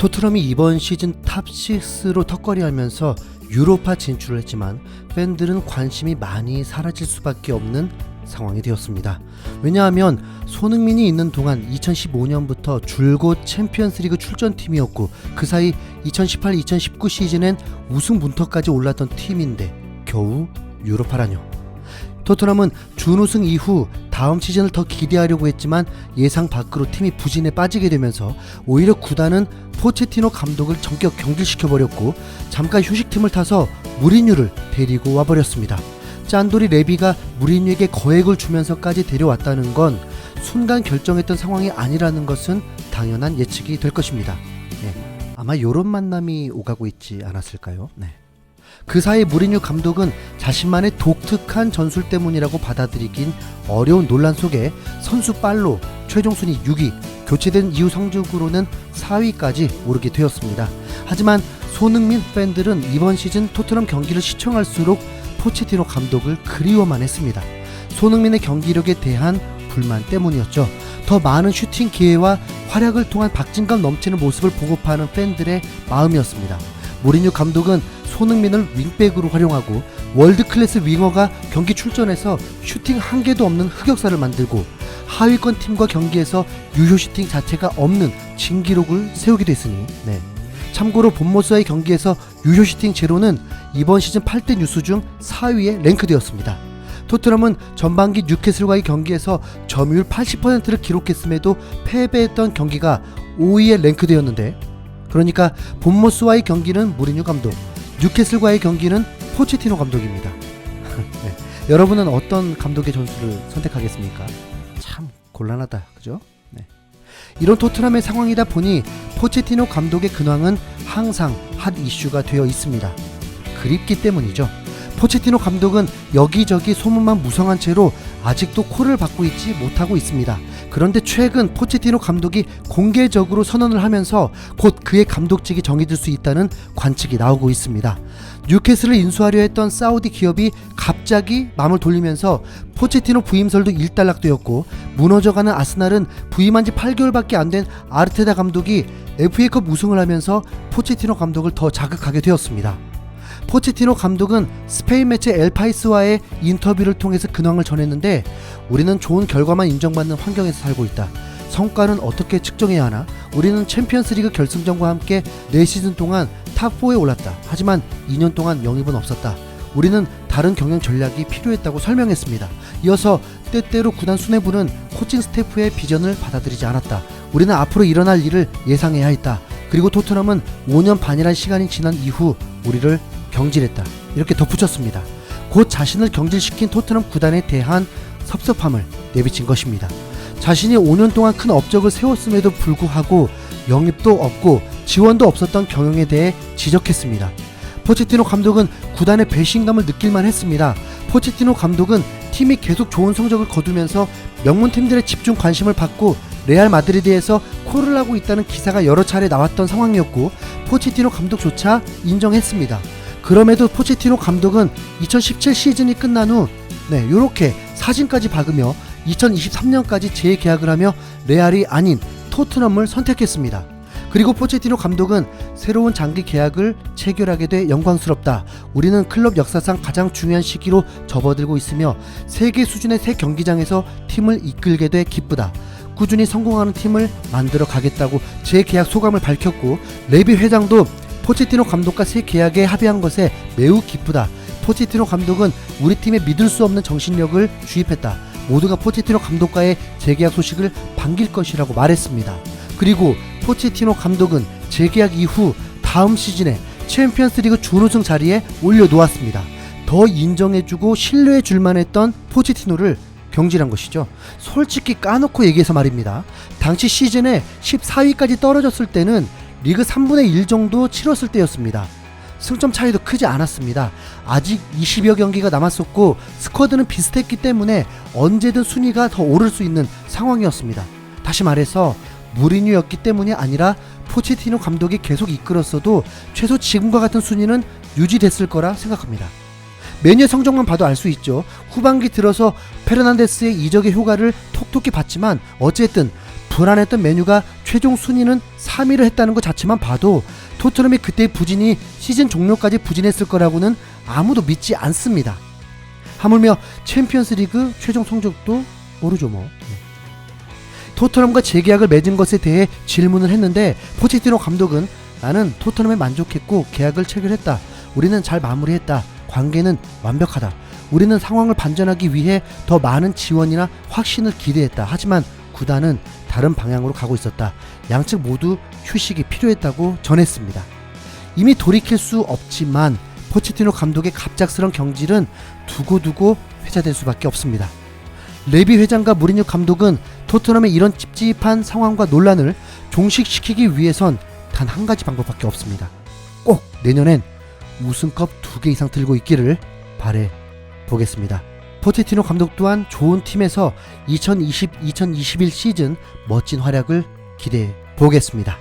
토트넘이 이번 시즌 탑6로 턱걸이하면서 유로파 진출을 했지만 팬들은 관심이 많이 사라질 수밖에 없는 상황이 되었습니다. 왜냐하면 손흥민이 있는 동안 2015년부터 줄곧 챔피언스리그 출전팀이었고 그 사이 2018-2019 시즌엔 우승 문턱까지 올랐던 팀인데 겨우 유로파라뇨. 토트넘은 준우승 이후 다음 시즌을 더 기대하려고 했지만 예상 밖으로 팀이 부진에 빠지게 되면서 오히려 구단은 포체티노 감독을 전격 경질시켜버렸고 잠깐 휴식팀을 타서 무리뉴를 데리고 와버렸습니다. 짠돌이 레비가 무리뉴에게 거액을 주면서까지 데려왔다는 건 순간 결정했던 상황이 아니라는 것은 당연한 예측이 될 것입니다. 아마 요런 만남이 오가고 있지 않았을까요? 그 사이 무리뉴 감독은 자신만의 독특한 전술 때문이라고 받아들이긴 어려운 논란 속에 선수 빨로 최종 순위 6위, 교체된 이후 성적으로는 4위까지 오르게 되었습니다. 하지만 손흥민 팬들은 이번 시즌 토트넘 경기를 시청할수록 포체티노 감독을 그리워만 했습니다. 손흥민의 경기력에 대한 불만 때문이었죠. 더 많은 슈팅 기회와 활약을 통한 박진감 넘치는 모습을 보고파는 팬들의 마음이었습니다. 무리뉴 감독은 손흥민을 윙백으로 활용하고 월드클래스 윙어가 경기 출전해서 슈팅 한 개도 없는 흑역사를 만들고 하위권 팀과 경기에서 유효 슈팅 자체가 없는 진기록을 세우기도 했으니 참고로 본모스와의 경기에서 유효 슈팅 제로는 이번 시즌 8대 뉴스 중 4위에 랭크되었습니다. 토트넘은 전반기 뉴캐슬과의 경기에서 점유율 80%를 기록했음에도 패배했던 경기가 5위에 랭크되었는데 그러니까 본모스와의 경기는 무리뉴 감독, 뉴캐슬과의 경기는 포체티노 감독입니다. 여러분은 어떤 감독의 전술을 선택하겠습니까? 참 곤란하다, 그죠? 이런 토트넘의 상황이다 보니 포체티노 감독의 근황은 항상 핫 이슈가 되어 있습니다. 그립기 때문이죠. 포체티노 감독은 여기저기 소문만 무성한 채로 아직도 콜을 받고 있지 못하고 있습니다. 그런데 최근 포체티노 감독이 공개적으로 선언을 하면서 곧 그의 감독직이 정해질 수 있다는 관측이 나오고 있습니다. 뉴캐슬을 인수하려 했던 사우디 기업이 갑자기 마음을 돌리면서 포체티노 부임설도 일단락되었고 무너져가는 아스날은 부임한 지 8개월밖에 안 된 아르테타 감독이 FA컵 우승을 하면서 포체티노 감독을 더 자극하게 되었습니다. 포체티노 감독은 스페인 매체 엘파이스와의 인터뷰를 통해서 근황을 전했는데 우리는 좋은 결과만 인정받는 환경에서 살고 있다. 성과는 어떻게 측정해야 하나? 우리는 챔피언스리그 결승전과 함께 4시즌 동안 탑4에 올랐다. 하지만 2년 동안 영입은 없었다. 우리는 다른 경영 전략이 필요했다고 설명했습니다. 이어서 때때로 구단 수뇌부는 코칭 스태프의 비전을 받아들이지 않았다. 우리는 앞으로 일어날 일을 예상해야 했다. 그리고 토트넘은 5년 반이란 시간이 지난 이후 우리를 경질했다. 이렇게 덧붙였습니다. 곧 자신을 경질시킨 토트넘 구단에 대한 섭섭함을 내비친 것입니다. 자신이 5년 동안 큰 업적을 세웠음에도 불구하고 영입도 없고 지원도 없었던 경영에 대해 지적했습니다. 포체티노 감독은 구단의 배신감을 느낄만 했습니다. 포체티노 감독은 팀이 계속 좋은 성적을 거두면서 명문팀들의 집중 관심을 받고 레알 마드리드에서 콜을 하고 있다는 기사가 여러 차례 나왔던 상황이었고 포체티노 감독조차 인정했습니다. 그럼에도 포체티노 감독은 2017 시즌이 끝난 후 요렇게 사진까지 박으며 2023년까지 재계약을 하며 레알이 아닌 토트넘을 선택했습니다. 그리고 포체티노 감독은 새로운 장기 계약을 체결하게 돼 영광스럽다. 우리는 클럽 역사상 가장 중요한 시기로 접어들고 있으며 세계 수준의 새 경기장에서 팀을 이끌게 돼 기쁘다. 꾸준히 성공하는 팀을 만들어 가겠다고 재계약 소감을 밝혔고 레비 회장도 포체티노 감독과 새 계약에 합의한 것에 매우 기쁘다. 포체티노 감독은 우리 팀에 믿을 수 없는 정신력을 주입했다. 모두가 포체티노 감독과의 재계약 소식을 반길 것이라고 말했습니다. 그리고 포체티노 감독은 재계약 이후 다음 시즌에 챔피언스리그 준우승 자리에 올려놓았습니다. 더 인정해주고 신뢰해줄만 했던 포체티노를 경질한 것이죠. 솔직히 까놓고 얘기해서 말입니다. 당시 시즌에 14위까지 떨어졌을 때는 리그 3분의 1 정도 치렀을 때였습니다. 승점 차이도 크지 않았습니다. 아직 20여 경기가 남았었고 스쿼드는 비슷했기 때문에 언제든 순위가 더 오를 수 있는 상황이었습니다. 다시 말해서 무리뉴였기 때문이 아니라 포체티노 감독이 계속 이끌었어도 최소 지금과 같은 순위는 유지됐을 거라 생각합니다. 메뉴의 성적만 봐도 알 수 있죠. 후반기 들어서 페르난데스의 이적의 효과를 톡톡히 봤지만 어쨌든 불안했던 메뉴가 최종 순위는 3위를 했다는 것 자체만 봐도 토트넘이 그때의 부진이 시즌 종료까지 부진했을 거라고는 아무도 믿지 않습니다. 하물며 챔피언스 리그 최종 성적도 모르죠 뭐. 토트넘과 재계약을 맺은 것에 대해 질문을 했는데 포체티노 감독은 나는 토트넘에 만족했고 계약을 체결했다. 우리는 잘 마무리했다. 관계는 완벽하다. 우리는 상황을 반전하기 위해 더 많은 지원이나 확신을 기대했다. 하지만 구단은 다른 방향으로 가고 있었다. 양측 모두 휴식이 필요했다고 전했습니다. 이미 돌이킬 수 없지만 포체티노 감독의 갑작스런 경질은 두고두고 회자될 수밖에 없습니다. 레비 회장과 무리뉴 감독은 토트넘의 이런 찝찝한 상황과 논란을 종식시키기 위해선 단 한 가지 방법밖에 없습니다. 꼭 내년엔 우승컵 2개 이상 들고 있기를 바래 보겠습니다. 포체티노 감독 또한 좋은 팀에서 2020-2021 시즌 멋진 활약을 기대해 보겠습니다.